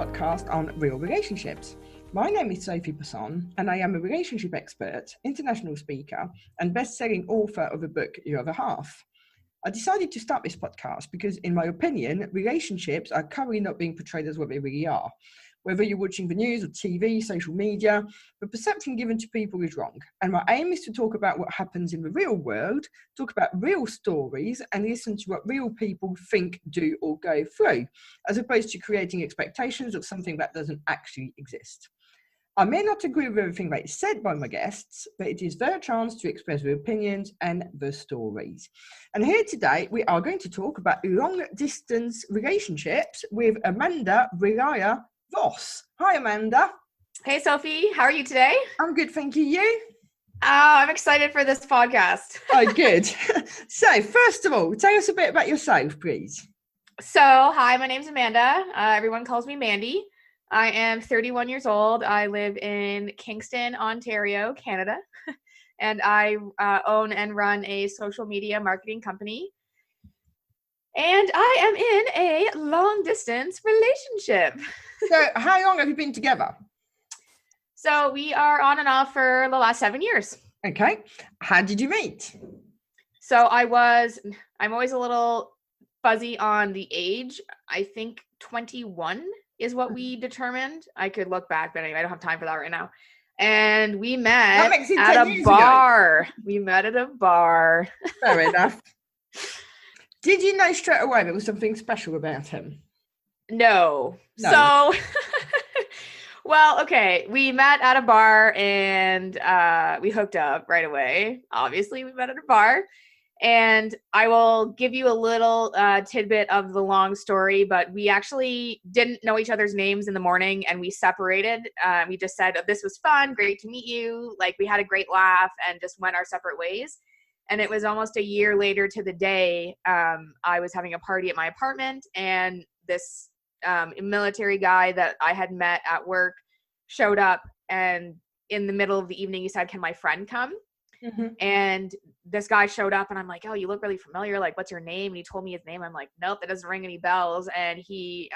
podcast on real relationships. My name is Sophie Basson, and I am a relationship expert, international speaker, and best-selling author of the book Your Other Half. I decided to start this podcast because, in my opinion, relationships are currently not being portrayed as what they really are. Whether you're watching the news or TV, social media, the perception given to people is wrong. And my aim is to talk about what happens in the real world, talk about real stories, and listen to what real people think, do, or go through, as opposed to creating expectations of something that doesn't actually exist. I may not agree with everything that is said by my guests, but it is their chance to express their opinions and their stories. And here today, we are going to talk about long-distance relationships with Amanda Relyea-Voss. Hi, Amanda. Hey, Sophie. How are you today? I'm good, thank you. You? I'm excited for this podcast. Oh, good. So, first of all, tell us a bit about yourself, please. So, hi, my name's Amanda. Everyone calls me Mandy. I am 31 years old. I live in Kingston, Ontario, Canada, and I own and run a social media marketing company. And I am in a long-distance relationship. So, how long have you been together? So, we are on and off for the last 7 years. Okay. How did you meet? So, I'm always a little fuzzy on the age. I think 21 is what we determined. I could look back, but anyway, I don't have time for that right now. And we met at a bar. We met at a bar. Fair enough. Did you know straight away there was something special about him? No. So, well, okay. We met at a bar and we hooked up right away. Obviously, we met at a bar. And I will give you a little tidbit of the long story, but we actually didn't know each other's names in the morning and we separated. We just said, oh, this was fun, great to meet you. Like, we had a great laugh and just went our separate ways. And it was almost a year later to the day, I was having a party at my apartment and this military guy that I had met at work showed up, and in the middle of the evening, he said, can my friend come? Mm-hmm. And this guy showed up and I'm like, oh, you look really familiar. Like, what's your name? And he told me his name. I'm like, nope, that doesn't ring any bells. And he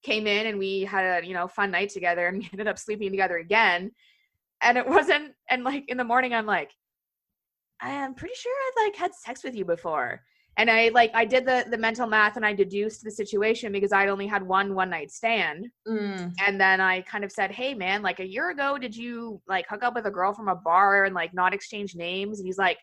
came in and we had a, fun night together and we ended up sleeping together again. And it wasn't, and like in the morning, I'm like, I am pretty sure I'd had sex with you before. And I did the mental math and I deduced the situation because I'd only had one night stand. Mm. And then I kind of said, hey man, like a year ago, did you hook up with a girl from a bar and not exchange names? And he's like,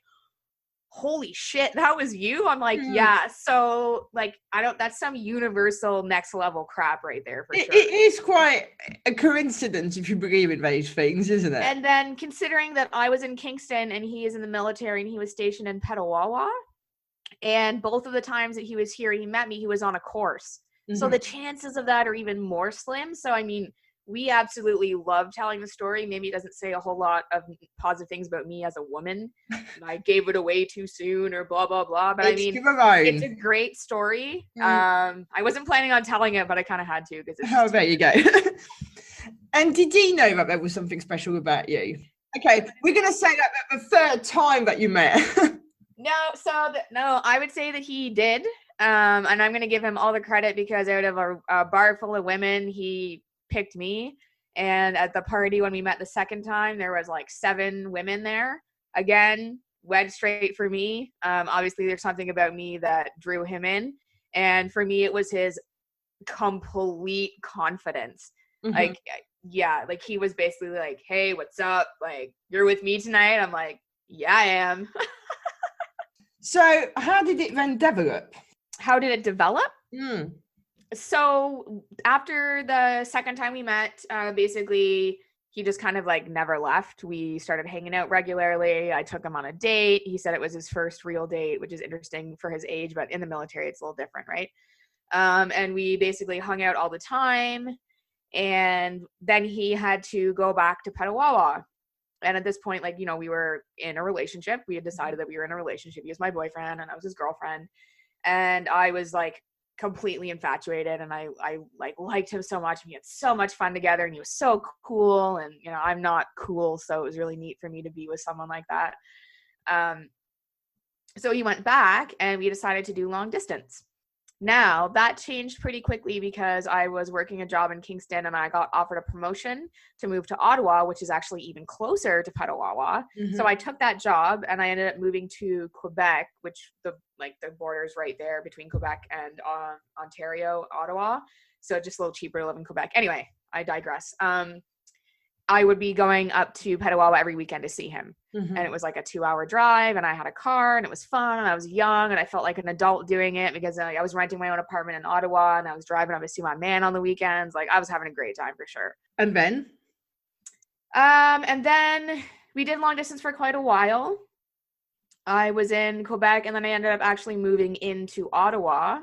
holy shit, that was you? I'm like, yeah. So that's some universal next level crap right there for sure. It is quite a coincidence if you believe in those things, isn't it? And then considering that I was in Kingston and he is in the military and he was stationed in Petawawa, and both of the times that he was here, he met me, he was on a course. Mm-hmm. So the chances of that are even more slim. So, I mean, we absolutely love telling the story. Maybe it doesn't say a whole lot of positive things about me as a woman. I gave it away too soon or blah, blah, blah. But it's a great story. Mm. I wasn't planning on telling it, but I kind of had to. There you go. And did he know that there was something special about you? Okay, we're going to say that the third time that you met. No, I would say that he did. And I'm going to give him all the credit because out of a bar full of women, he picked me. And at the party when we met the second time, there was 7 women there. Again, went straight for me. Obviously, there's something about me that drew him in. And for me, it was his complete confidence. Mm-hmm. He was basically like, hey, what's up? You're with me tonight? I'm like, yeah, I am. So how did it then develop? How did it develop? So after the second time we met, basically he just kind of never left. We started hanging out regularly. I took him on a date. He said it was his first real date, which is interesting for his age, but in the military, it's a little different, right? And we basically hung out all the time. And then he had to go back to Petawawa. And at this point, we were in a relationship. We had decided that we were in a relationship. He was my boyfriend and I was his girlfriend. And I was completely infatuated. And I liked him so much. And we had so much fun together and he was so cool. And, I'm not cool. So it was really neat for me to be with someone like that. So he went back and we decided to do long distance. Now that changed pretty quickly because I was working a job in Kingston and I got offered a promotion to move to Ottawa, which is actually even closer to Petawawa. So I took that job and I ended up moving to Quebec, which the border's right there between Quebec and Ontario, Ottawa. So just a little cheaper to live in Quebec. Anyway, I digress. I would be going up to Petawawa every weekend to see him. And it was like a 2-hour drive and I had a car and it was fun and I was young and I felt like an adult doing it because I was renting my own apartment in Ottawa and I was driving up to see my man on the weekends. Like I was having a great time for sure. And then? And then we did long distance for quite a while. I was in Quebec and then I ended up actually moving into Ottawa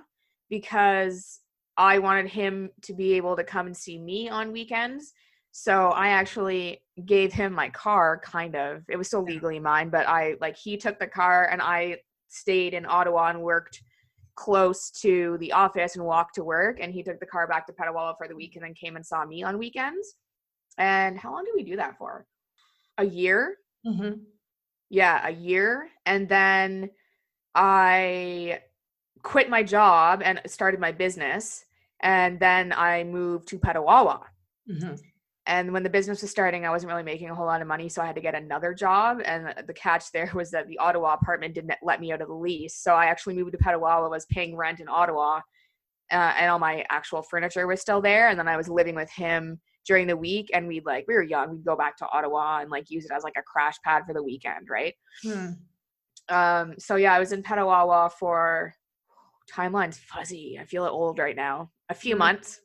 because I wanted him to be able to come and see me on weekends. So I actually gave him my car, kind of. It was still legally mine, but he took the car and I stayed in Ottawa and worked close to the office and walked to work. And he took the car back to Petawawa for the week and then came and saw me on weekends. And how long did we do that for? A year? Yeah, a year. And then I quit my job and started my business. And then I moved to Petawawa. And when the business was starting, I wasn't really making a whole lot of money, so I had to get another job. And the catch there was that the Ottawa apartment didn't let me out of the lease. So I actually moved to Petawawa, was paying rent in Ottawa, and all my actual furniture was still there. And then I was living with him during the week, and we were young. We'd go back to Ottawa and use it as a crash pad for the weekend, right? So yeah, I was in Petawawa for, timeline's fuzzy. I feel old right now. A few months,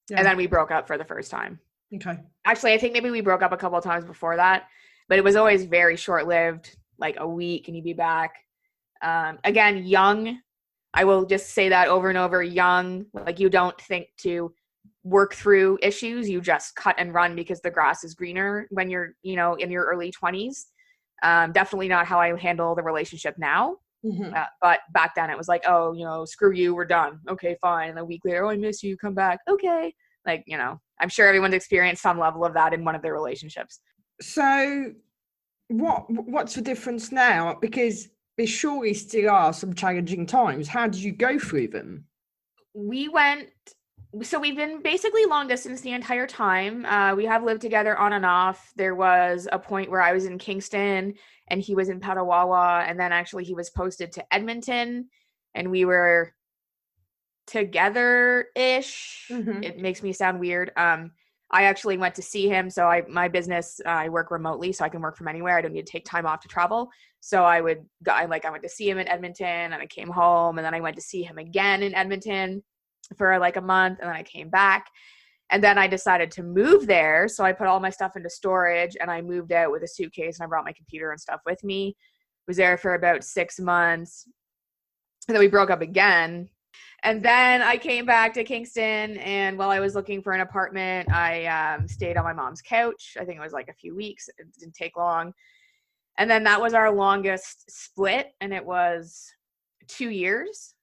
and then we broke up for the first time. Okay. Actually, I think maybe we broke up a couple of times before that, but it was always very short-lived, like a week and you'd be back. Again, young. I will just say that over and over, young. You don't think to work through issues. You just cut and run because the grass is greener when you're, in your early 20s. Definitely not how I handle the relationship now. But back then it was oh, screw you, we're done. Okay, fine. And a week later, oh, I miss you, come back. Okay. I'm sure everyone's experienced some level of that in one of their relationships. So what's the difference now? Because there surely still are some challenging times. How did you go through them? We've been basically long distance the entire time. We have lived together on and off. There was a point where I was in Kingston and he was in Petawawa, and then actually he was posted to Edmonton and we were together-ish. It makes me sound weird. I actually went to see him. So my business, I work remotely, so I can work from anywhere. I don't need to take time off to travel. So I went to see him in Edmonton and I came home, and then I went to see him again in Edmonton for a month, and then I came back. And then I decided to move there. So I put all my stuff into storage and I moved out with a suitcase and I brought my computer and stuff with me. Was there for about 6 months. And then we broke up again. And then I came back to Kingston, and while I was looking for an apartment, I stayed on my mom's couch. I think it was a few weeks. It didn't take long. And then that was our longest split, and it was 2 years.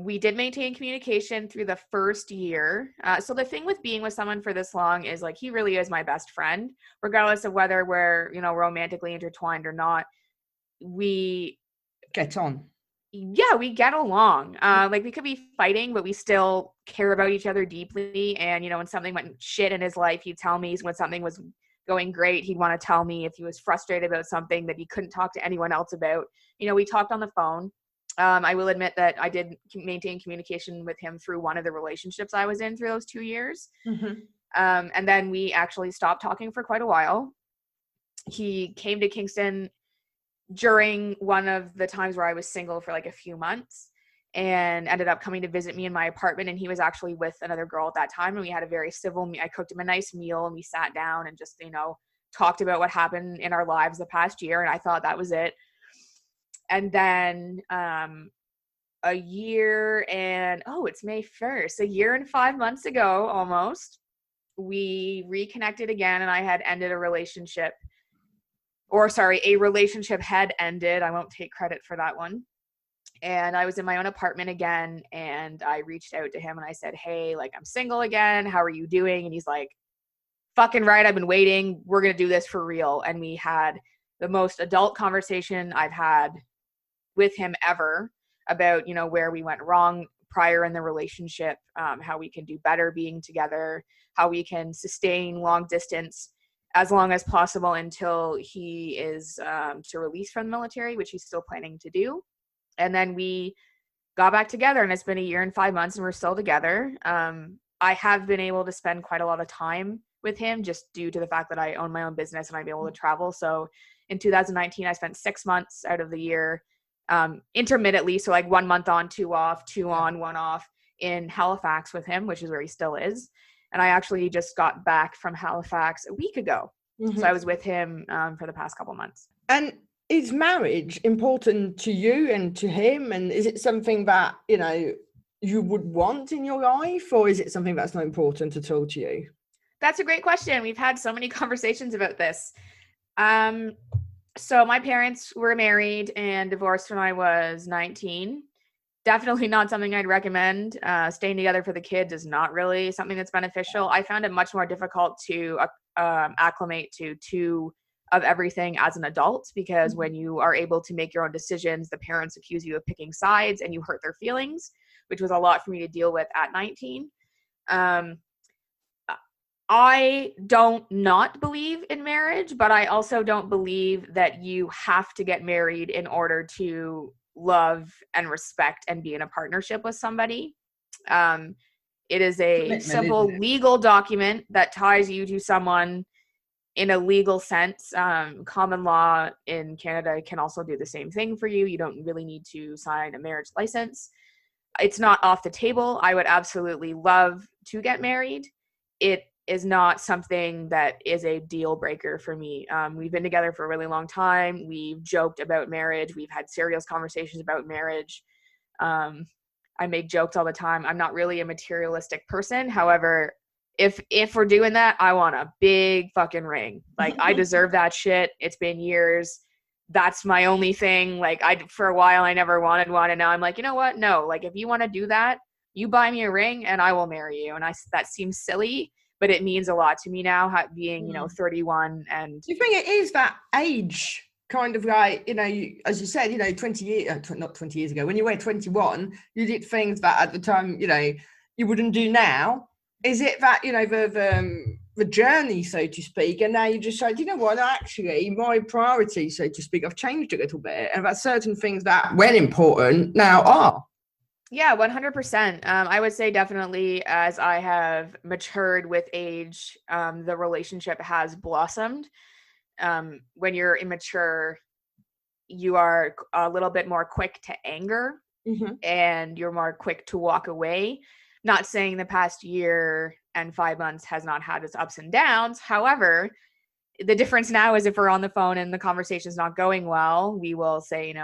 We did maintain communication through the first year. So the thing with being with someone for this long is he really is my best friend, regardless of whether we're, romantically intertwined or not. We get on. Yeah, we get along. We could be fighting, but we still care about each other deeply. And, when something went shit in his life, he'd tell me. When something was going great, he'd want to tell me. If he was frustrated about something that he couldn't talk to anyone else about, we talked on the phone. I will admit that I did maintain communication with him through one of the relationships I was in through those 2 years. And then we actually stopped talking for quite a while. He came to Kingston during one of the times where I was single for a few months, and ended up coming to visit me in my apartment. And he was actually with another girl at that time. And we had a very civil, I cooked him a nice meal and we sat down and just, talked about what happened in our lives the past year. And I thought that was it. And then a year and, it's May 1st, a year and 5 months ago, almost, we reconnected again, and I had ended a relationship. A relationship had ended. I won't take credit for that one. And I was in my own apartment again, and I reached out to him and I said, hey, I'm single again. How are you doing? And he's like, fucking right. I've been waiting. We're going to do this for real. And we had the most adult conversation I've had with him ever about, where we went wrong prior in the relationship, how we can do better being together, how we can sustain long distance as long as possible until he is to release from the military, which he's still planning to do. And then we got back together, and it's been 1 year and 5 months and we're still together. I have been able to spend quite a lot of time with him just due to the fact that I own my own business and I'm able to travel. So in 2019, I spent 6 months out of the year intermittently. So like 1 month on, 2 off, 2 on, 1 off in Halifax with him, which is where he still is. And I actually just got back from Halifax a week ago. So I was with him for the past couple months. And is marriage important to you and to him? And is it something that, you know, you would want in your life, or is it something that's not important at all to you? That's a great question. We've had so many conversations about this. So my parents were married and divorced when I was 19. Definitely not something I'd recommend. Staying together for the kids is not really something that's beneficial. I found it much more difficult to acclimate to of everything as an adult, because when you are able to make your own decisions, the parents accuse you of picking sides and you hurt their feelings, which was a lot for me to deal with at 19. I don't not believe in marriage, but I also don't believe that you have to get married in order to love and respect and be in a partnership with somebody. It is a simple legal document that ties you to someone in a legal sense. Common law in Canada can also do the same thing for you. You don't really need to sign a marriage license. It's not off the table. I would absolutely love to get married. It is not something that is a deal breaker for me. We've been together for a really long time. We've joked about marriage. We've had serious conversations about marriage. I make jokes all the time. I'm not really a materialistic person. However, if we're doing that, I want a big fucking ring. Like, I deserve that shit. It's been years. That's my only thing. Like, for a while, I never wanted one. And now I'm like, you know what? No, like, if you want to do that, you buy me a ring and I will marry you. And that seems silly, but it means a lot to me now, being, 31. And do you think it is that age kind of like, as you said, 20 years, not 20 years ago, when you were 21, you did things that at the time, you wouldn't do now. Is it that, the journey, so to speak, and now you just say, you know what, actually, my priorities, so to speak, have changed a little bit, and that certain things that when important now are? Yeah, 100%. I would say definitely as I have matured with age, the relationship has blossomed. When you're immature, you are a little bit more quick to anger, and you're more quick to walk away. Not saying the past 1 year and 5 months has not had its ups and downs. However, the difference now is if we're on the phone and the conversation's not going well, we will say,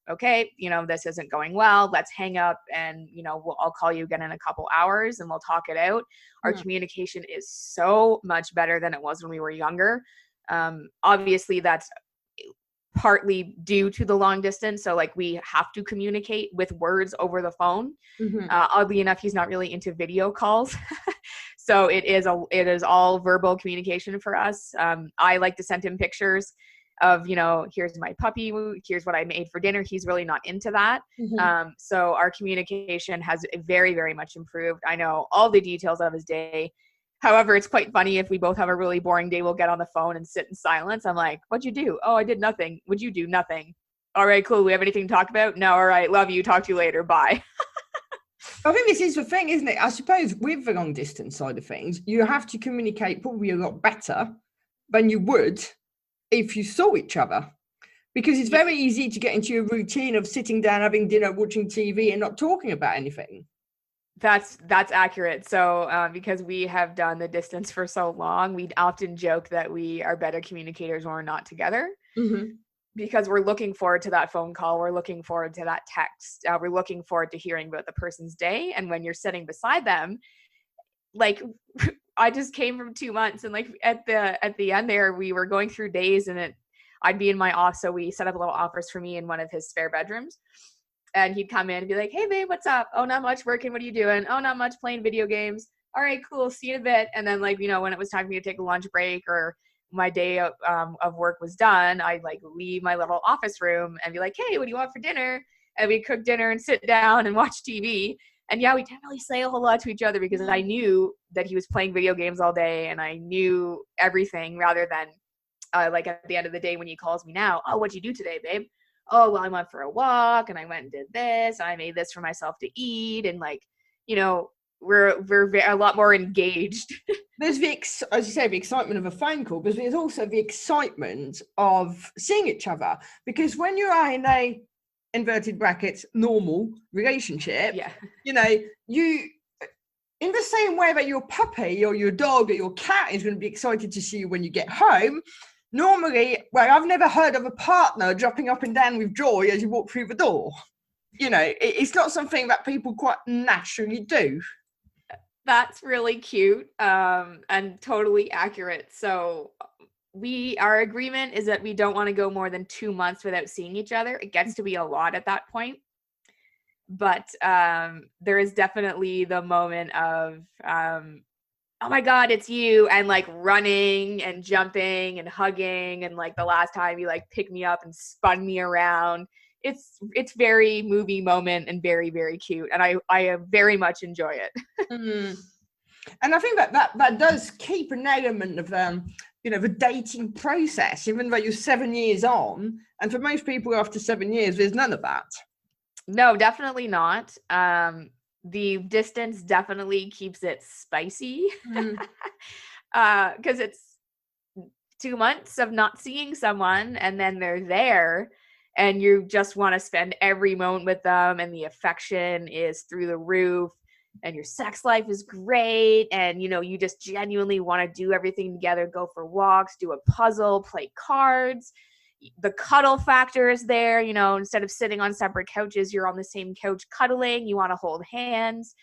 okay, this isn't going well. Let's hang up and, I'll call you again in a couple hours and we'll talk it out. Our communication is so much better than it was when we were younger. Obviously, that's partly due to the long distance. So like we have to communicate with words over the phone. Oddly enough, he's not really into video calls. So it is all verbal communication for us. I like to send him pictures of, here's my puppy, here's what I made for dinner. He's really not into that. So our communication has very, very much improved. I know all the details of his day. However, it's quite funny if we both have a really boring day, we'll get on the phone and sit in silence. I'm like, what'd you do? Oh, I did nothing. What'd you do? Nothing. All right, cool. We have anything to talk about? No. All right. Love you. Talk to you later. Bye. I think this is the thing, isn't it? I suppose with the long distance side of things, you have to communicate probably a lot better than you would if you saw each other, because it's very easy to get into a routine of sitting down, having dinner, watching TV and not talking about anything. That's accurate. So because we have done the distance for so long, we often joke that we are better communicators when we're not together, because we're looking forward to that phone call. We're looking forward to that text. We're looking forward to hearing about the person's day. And when you're sitting beside them, like I just came from 2 months, and like at the end there, we were going through days, and I'd be in my office. So we set up a little office for me in one of his spare bedrooms. And he'd come in and be like, hey, babe, what's up? Oh, not much, working. What are you doing? Oh, not much, playing video games. All right, cool. See you in a bit. And then like, when it was time for me to take a lunch break or my day of work was done, I'd like leave my little office room and be like, hey, what do you want for dinner? And we'd cook dinner and sit down and watch TV. And yeah, we didn't really say a whole lot to each other because I knew that he was playing video games all day and I knew everything, rather than like at the end of the day when he calls me now, oh, what'd you do today, babe? Oh, well, I went for a walk and I went and did this. And I made this for myself to eat. And like, you know, we're a lot more engaged. There's as you say, the excitement of a phone call, but there's also the excitement of seeing each other. Because when you are in a inverted brackets normal relationship, you know, you, in the same way that your puppy or your dog or your cat is going to be excited to see you when you get home, normally, well, I've never heard of a partner jumping up and down with joy as you walk through the door. You know, it's not something that people quite naturally do. That's really cute, and totally accurate. So our agreement is that we don't want to go more than 2 months without seeing each other. It gets to be a lot at that point. But there is definitely the moment of, oh my God, it's you, and like running and jumping and hugging. And like the last time you like picked me up and spun me around. It's very movie moment and very, very cute. And I very much enjoy it. And I think that does keep an element of, you know, the dating process, even though you're 7 years on. And for most people after 7 years, there's none of that. No, definitely not. The distance definitely keeps it spicy. Because it's 2 months of not seeing someone and then they're there and you just want to spend every moment with them and the affection is through the roof and your sex life is great and, you know, you just genuinely want to do everything together, go for walks, do a puzzle, play cards. The cuddle factor is there, you know, instead of sitting on separate couches, you're on the same couch cuddling, you want to hold hands.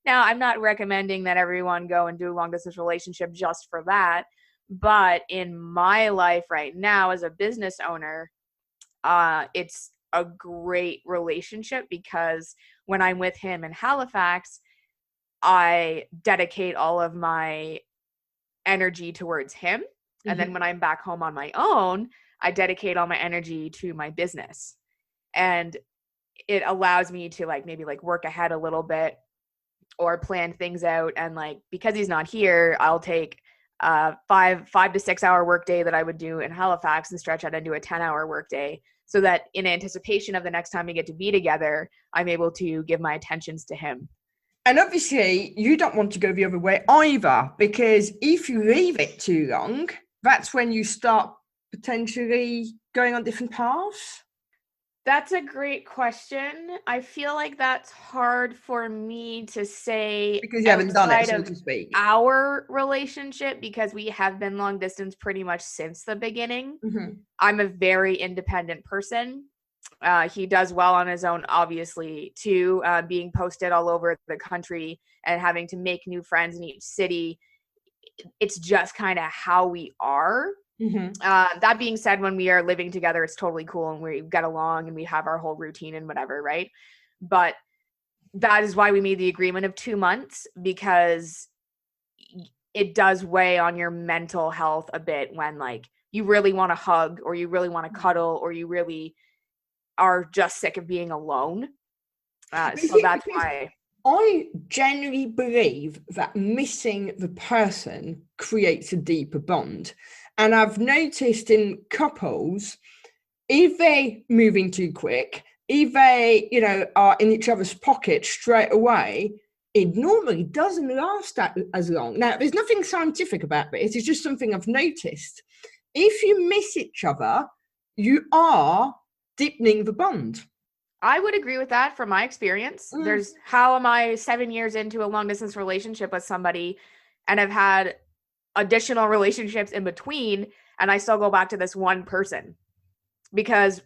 Now, I'm not recommending that everyone go and do a long distance relationship just for that. But in my life right now as a business owner, it's a great relationship because when I'm with him in Halifax, I dedicate all of my energy towards him. And then when I'm back home on my own, I dedicate all my energy to my business. And it allows me to like maybe like work ahead a little bit or plan things out. And like, because he's not here, I'll take 5 to 6 hour workday that I would do in Halifax and stretch out into a 10-hour workday so that in anticipation of the next time we get to be together, I'm able to give my attentions to him. And obviously you don't want to go the other way either, because if you leave it too long, that's when you start potentially going on different paths. That's a great question. I feel like that's hard for me to say because you haven't done it, so to speak. Our relationship, because we have been long distance pretty much since the beginning. I'm a very independent person. He does well on his own, obviously, too, being posted all over the country and having to make new friends in each city. It's just kind of how we are. That being said, when we are living together, it's totally cool and we get along and we have our whole routine and whatever, right? But that is why we made the agreement of 2 months, because it does weigh on your mental health a bit when like you really want to hug or you really want to cuddle or you really are just sick of being alone. So that's why I genuinely believe that missing the person creates a deeper bond. And I've noticed in couples, if they're moving too quick, if they, you know, are in each other's pockets straight away, it normally doesn't last as long. Now, there's nothing scientific about this. It's just something I've noticed. If you miss each other, you are deepening the bond. I would agree with that from my experience. There's, how am I 7 years into a long distance relationship with somebody and I've had additional relationships in between and I still go back to this one person because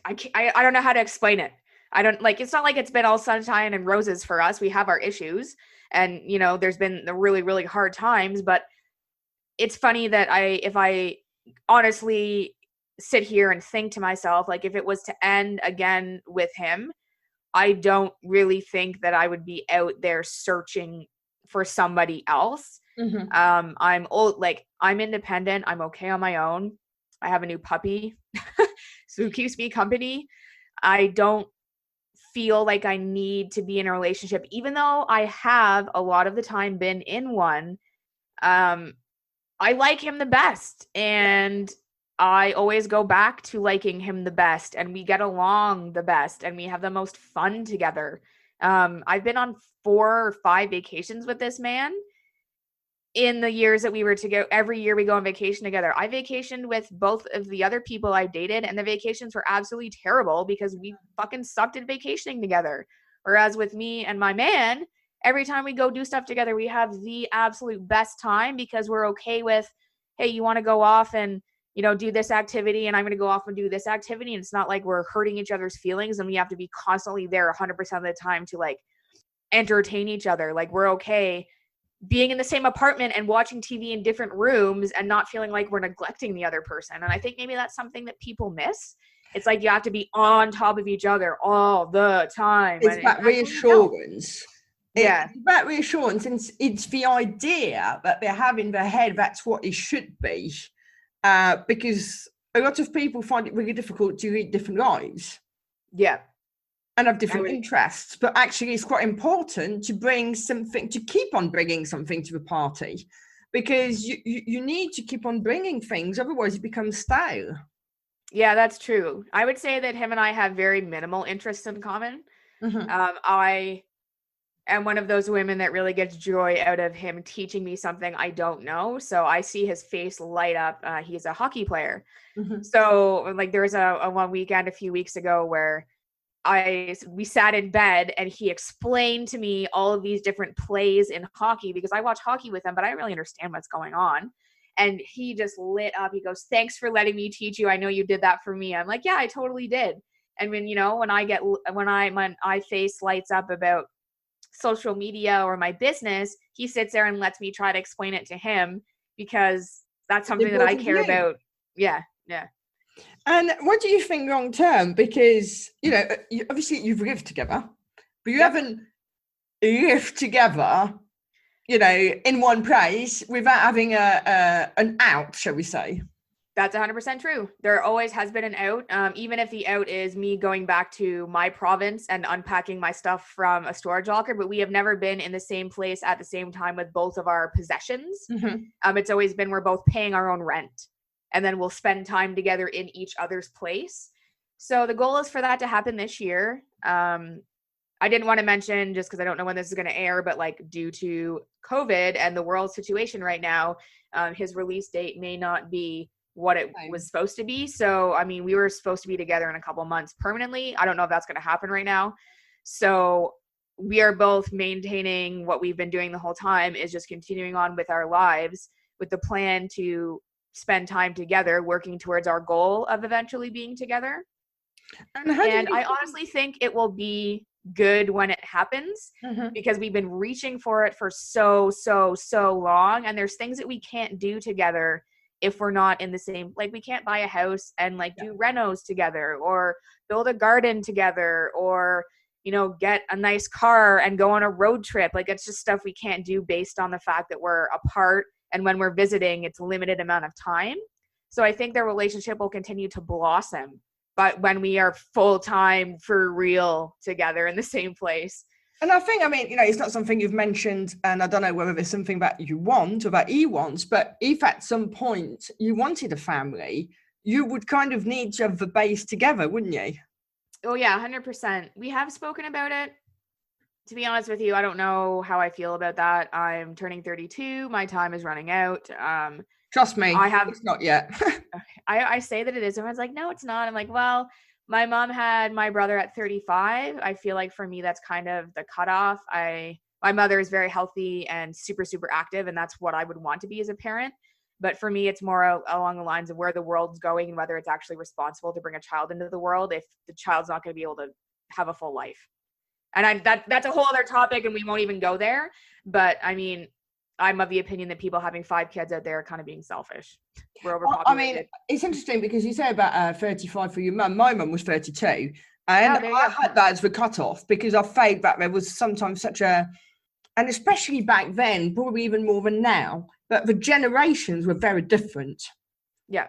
I don't know how to explain it. I don't like, it's not like it's been all sunshine and roses for us. We have our issues and, you know, there's been the really, really hard times, but it's funny that if I honestly sit here and think to myself, like if it was to end again with him, I don't really think that I would be out there searching for somebody else. I'm old, like I'm independent. I'm okay on my own. I have a new puppy, so who keeps me company. I don't feel like I need to be in a relationship, even though I have a lot of the time been in one. I like him the best, and I always go back to liking him the best, and we get along the best, and we have the most fun together. I've been on 4 or 5 vacations with this man in the years that we were together. Every year we go on vacation together. I vacationed with both of the other people I dated, and the vacations were absolutely terrible because we fucking sucked at vacationing together. Whereas with me and my man, every time we go do stuff together, we have the absolute best time because we're okay with, hey, you want to go off and, you know, do this activity, and I'm going to go off and do this activity. And it's not like we're hurting each other's feelings and we have to be constantly there 100% of the time to like entertain each other. Like, we're okay being in the same apartment and watching TV in different rooms and not feeling like we're neglecting the other person. And I think maybe that's something that people miss. It's like you have to be on top of each other all the time. It's that reassurance. Yeah. It's about reassurance, and it's the idea that they have in their head that's what it should be. Because a lot of people find it really difficult to lead different lives. Yeah. And have different interests, but actually it's quite important to bring something, to keep on bringing something to the party, because you need to keep on bringing things, otherwise it becomes stale. Yeah, that's true. I would say that him and I have very minimal interests in common. Mm-hmm. I am one of those women that really gets joy out of him teaching me something I don't know. So I see his face light up. He's a hockey player. Mm-hmm. So like there was a one weekend a few weeks ago where we sat in bed and he explained to me all of these different plays in hockey, because I watch hockey with him, but I don't really understand what's going on. And he just lit up. He goes, "Thanks for letting me teach you. I know you did that for me." I'm like, "Yeah, I totally did." And when, you know, when my face lights up about social media or my business, he sits there and lets me try to explain it to him, because that's something that I care about. Yeah. Yeah. And what do you think long term? Because, you know, obviously you've lived together, but you haven't lived together, you know, in one place without having an out, shall we say? That's 100% true. There always has been an out, even if the out is me going back to my province and unpacking my stuff from a storage locker, but we have never been in the same place at the same time with both of our possessions. Mm-hmm. It's always been we're both paying our own rent, and then we'll spend time together in each other's place. So the goal is for that to happen this year. I didn't want to mention, just because I don't know when this is going to air, but like due to COVID and the world situation right now, his release date may not be what it was supposed to be. So, I mean, we were supposed to be together in a couple months permanently. I don't know if that's going to happen right now. So we are both maintaining what we've been doing the whole time, is just continuing on with our lives with the plan to spend time together, working towards our goal of eventually being together. And I honestly think it will be good when it happens, because we've been reaching for it for so long. And there's things that we can't do together if we're not in the same, like we can't buy a house and like do renos together, or build a garden together, or, you know, get a nice car and go on a road trip. Like, it's just stuff we can't do based on the fact that we're apart. And when we're visiting, it's a limited amount of time. So I think their relationship will continue to blossom, but when we are full time for real together in the same place. And I think, I mean, you know, it's not something you've mentioned, and I don't know whether there's something that you want or that he wants, but if at some point you wanted a family, you would kind of need to have the base together, wouldn't you? Oh yeah, 100%. We have spoken about it. To be honest with you, I don't know how I feel about that. I'm turning 32. My time is running out. Trust me, it's not yet. I say that it is. Everyone's like, no, it's not. I'm like, well, my mom had my brother at 35. I feel like for me, that's kind of the cutoff. My mother is very healthy and super active, and that's what I would want to be as a parent. But for me, it's more along the lines of where the world's going and whether it's actually responsible to bring a child into the world if the child's not going to be able to have a full life. And that's a whole other topic, and we won't even go there. But I mean, I'm of the opinion that people having 5 kids out there are kind of being selfish. We're overpopulated. I mean, it's interesting because you say about 35 for your mum. My mum was 32, and I had that as the cutoff, because I felt that there was sometimes such a, and especially back then, probably even more than now, but the generations were very different. Yeah.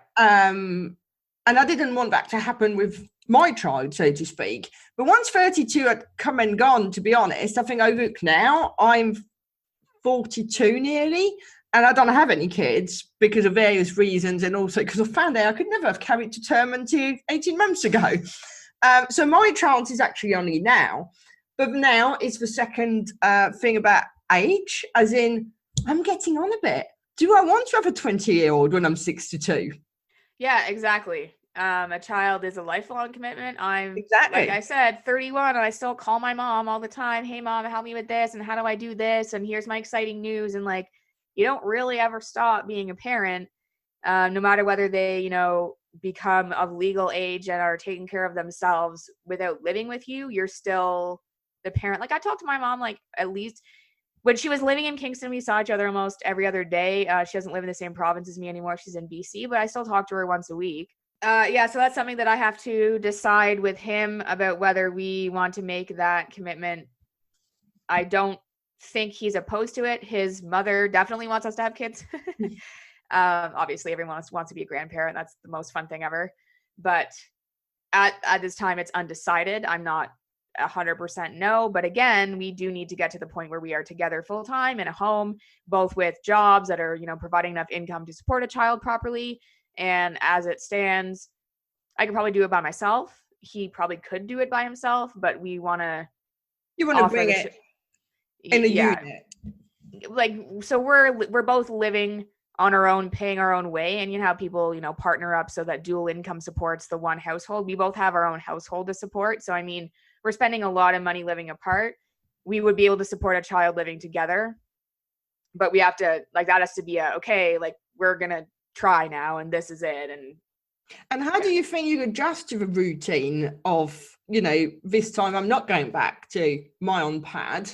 And I didn't want that to happen with my child, so to speak. But once 32 had come and gone, to be honest, I think I look now, I'm 42 nearly, and I don't have any kids because of various reasons, and also because I found out I could never have carried to term until 18 months ago. So my chance is actually only now. But now it's the second thing about age, as in, I'm getting on a bit. Do I want to have a 20-year-old when I'm 62? Yeah, exactly. A child is a lifelong commitment. I'm, exactly, like I said, 31, and I still call my mom all the time. Hey, mom, help me with this, and how do I do this? And here's my exciting news. And like, you don't really ever stop being a parent, no matter whether they, you know, become of legal age and are taking care of themselves without living with you. You're still the parent. Like I talked to my mom, like at least when she was living in Kingston, we saw each other almost every other day. She doesn't live in the same province as me anymore. She's in BC, but I still talk to her once a week. Yeah, so that's something that I have to decide with him about whether we want to make that commitment. I don't think he's opposed to it. His mother definitely wants us to have kids. Obviously, everyone wants to be a grandparent. That's the most fun thing ever. But at this time, it's undecided. I'm not 100% no, but again, we do need to get to the point where we are together full time in a home, both with jobs that are, you know, providing enough income to support a child properly. And as it stands, I could probably do it by myself. He probably could do it by himself, but we want to. You want to bring it in a unit. Like, so we're both living on our own, paying our own way, and you know how people, you know, partner up so that dual income supports the one household. We both have our own household to support. So I mean, we're spending a lot of money living apart. We would be able to support a child living together, but we have to, like, that has to be okay, like we're gonna try now and this is it. And how do you think you adjust to the routine of, you know, this time I'm not going back to my own pad,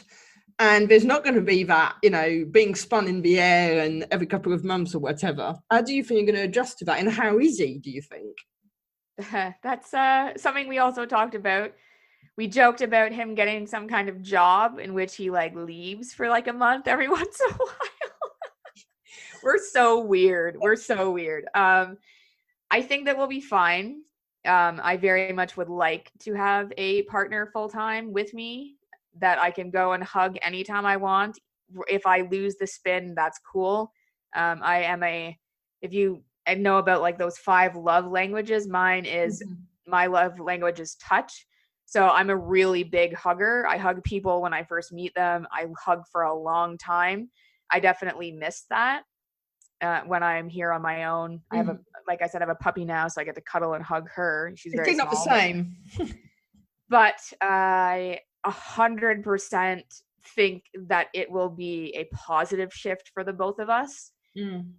and there's not going to be that, you know, being spun in the air and every couple of months or whatever? How do you think you're going to adjust to that, and how easy do you think? That's something we also talked about. We joked about him getting some kind of job in which he like leaves for like a month every once in a while. We're so weird. I think that we'll be fine. I very much would like to have a partner full-time with me that I can go and hug anytime I want. If I lose the spin, that's cool. If you know about like those 5 love languages, mine is, my love language is touch. So I'm a really big hugger. I hug people when I first meet them. I hug for a long time. I definitely miss that. When I'm here on my own. I have like I said, I have a puppy now, so I get to cuddle and hug her. She's very small. Not the same. But I 100% think that it will be a positive shift for the both of us,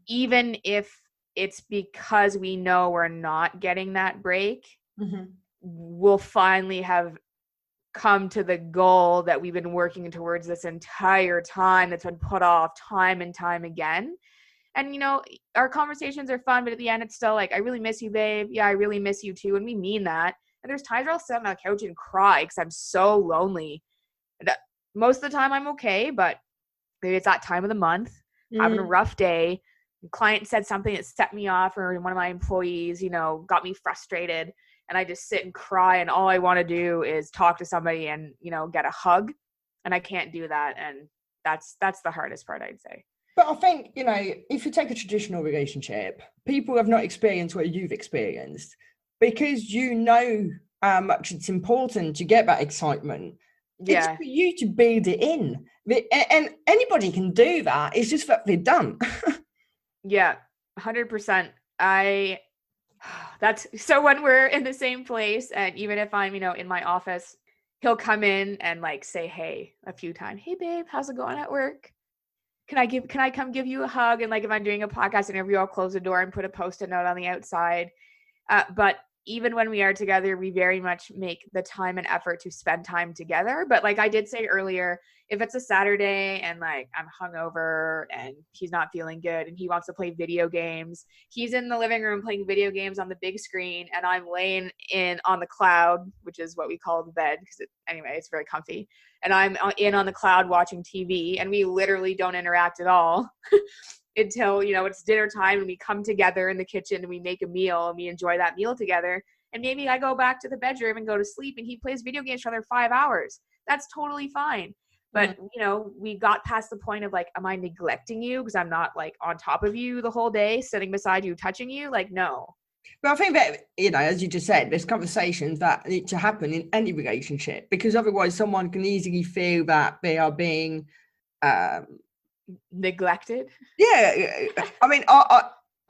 even if it's because we know we're not getting that break. We'll finally have come to the goal that we've been working towards this entire time, that's been put off time and time again. And, you know, our conversations are fun, but at the end, it's still like, I really miss you, babe. Yeah, I really miss you too. And we mean that. And there's times where I'll sit on the couch and cry because I'm so lonely. Most of the time I'm okay, but maybe it's that time of the month, having a rough day. The client said something that set me off, or one of my employees, you know, got me frustrated. And I just sit and cry, and all I want to do is talk to somebody and, you know, get a hug. And I can't do that. And that's the hardest part, I'd say. But I think, you know, if you take a traditional relationship, people have not experienced what you've experienced, because you know how much it's important to get that excitement. Yeah. It's for you to build it in. And anybody can do that. It's just that they're done. Yeah, 100%. So when we're in the same place, and even if I'm, you know, in my office, he'll come in and like say, hey, a few times, hey babe, how's it going at work? Can I come give you a hug? And like, if I'm doing a podcast interview, I'll close the door and put a Post-it note on the outside. But even when we are together, we very much make the time and effort to spend time together. But like I did say earlier, if it's a Saturday and like I'm hungover and he's not feeling good and he wants to play video games, he's in the living room playing video games on the big screen, and I'm laying on the cloud, which is what we call the bed, because it's very comfy. And I'm in on the cloud watching TV, and we literally don't interact at all. until, it's dinner time and we come together in the kitchen and we make a meal and we enjoy that meal together. And maybe I go back to the bedroom and go to sleep and he plays video games for another 5 hours. That's totally fine. But, we got past the point of like, am I neglecting you because I'm not like on top of you the whole day, sitting beside you, touching you? Like, no. But I think that, as you just said, there's conversations that need to happen in any relationship, because otherwise someone can easily feel that they are being neglected. Yeah. I mean, I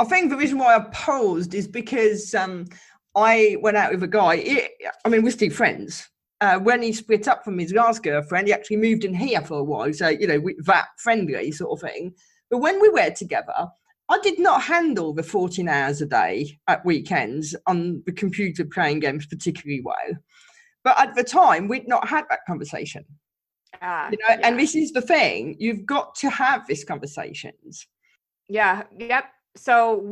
think the reason why I paused is because I went out with a guy. We're still friends. When he split up from his last girlfriend, he actually moved in here for a while. So, that friendly sort of thing. But when we were together, I did not handle the 14 hours a day at weekends on the computer playing games particularly well. But at the time, we'd not had that conversation. And this is the thing. You've got to have these conversations. Yeah. Yep. So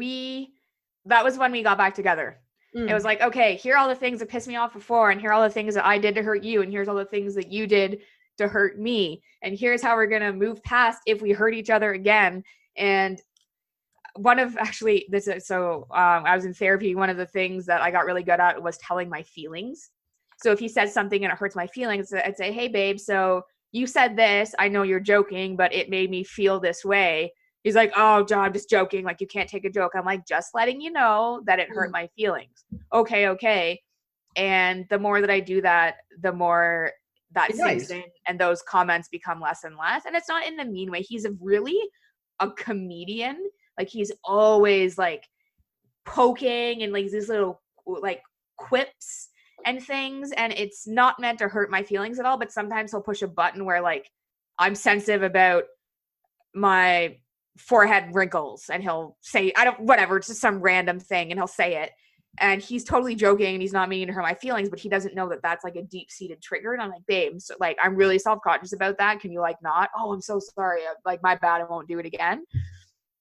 that was when we got back together. It was like, okay, here are all the things that pissed me off before, and here are all the things that I did to hurt you, and here's all the things that you did to hurt me, and here's how we're going to move past if we hurt each other again. And I was in therapy. One of the things that I got really good at was telling my feelings. So if he said something and it hurts my feelings, I'd say, hey babe, so you said this, I know you're joking, but it made me feel this way. He's like, oh, John, I'm just joking. Like, you can't take a joke. I'm like, just letting you know that it hurt my feelings. Okay. And the more that I do that, the more that sinks in and those comments become less and less. And it's not in a mean way. He's really a comedian. Like, he's always like poking and like these little like quips and things. And it's not meant to hurt my feelings at all. But sometimes he'll push a button where like I'm sensitive about my forehead wrinkles and he'll say, it's just some random thing and he'll say it. And he's totally joking and he's not meaning to hurt my feelings, but he doesn't know that that's like a deep-seated trigger. And I'm like, babe, so like, I'm really self-conscious about that. Can you like not? Oh, I'm so sorry. Like, my bad. I won't do it again.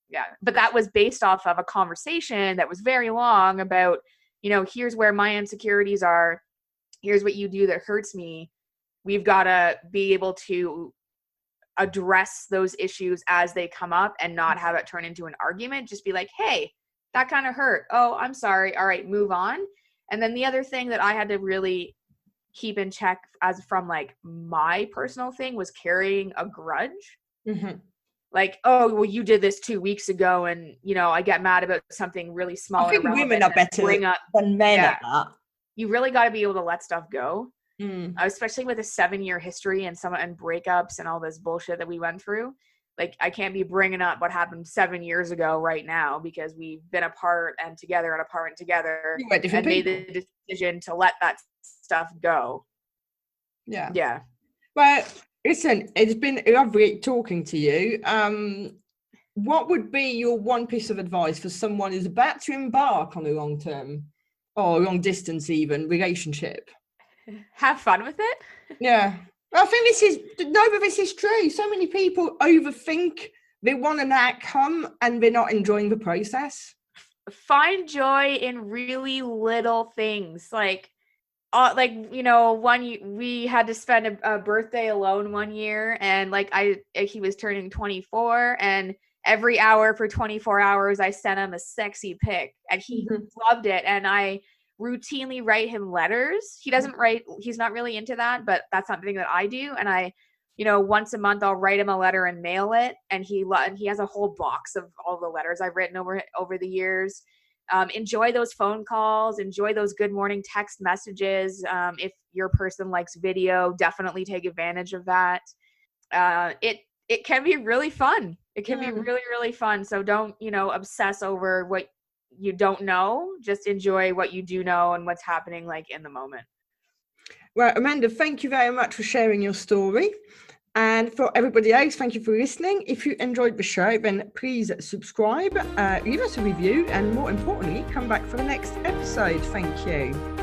Yeah. But that was based off of a conversation that was very long about, here's where my insecurities are. Here's what you do that hurts me. We've got to be able to address those issues as they come up and not have it turn into an argument. Just be like, hey, that kind of hurt. Oh, I'm sorry. All right, move on. And then the other thing that I had to really keep in check as from like my personal thing was carrying a grudge. Mm-hmm. Like, oh, well, you did this 2 weeks ago and, I get mad about something really small. I think women are better than men at that. You really got to be able to let stuff go. Especially with a 7-year history and breakups and all this bullshit that we went through. Like, I can't be bringing up what happened 7 years ago right now because we've been apart and together and apart and together and made the decision to let that stuff go. Yeah. Well, listen, it's been lovely talking to you. What would be your one piece of advice for someone who's about to embark on a long-term or long distance even relationship? Have fun with it. Yeah. I think this is true. So many people overthink. They want an outcome and they're not enjoying the process. Find joy in really little things. We had to spend a birthday alone one year, and he was turning 24, and every hour for 24 hours I sent him a sexy pic and he loved it. And I routinely write him letters. He doesn't write, he's not really into that, but that's something that I do. And I, once a month I'll write him a letter and mail it. And he has a whole box of all the letters I've written over the years. Enjoy those phone calls, enjoy those good morning text messages. If your person likes video, definitely take advantage of that. It can be really fun. It can be really, really fun. So don't, obsess over what you don't know. Just enjoy what you do know and what's happening in the moment. Well, Amanda, thank you very much for sharing your story. And for everybody else, thank you for listening. If you enjoyed the show, then please subscribe, leave us a review, and more importantly, come back for the next episode. Thank you.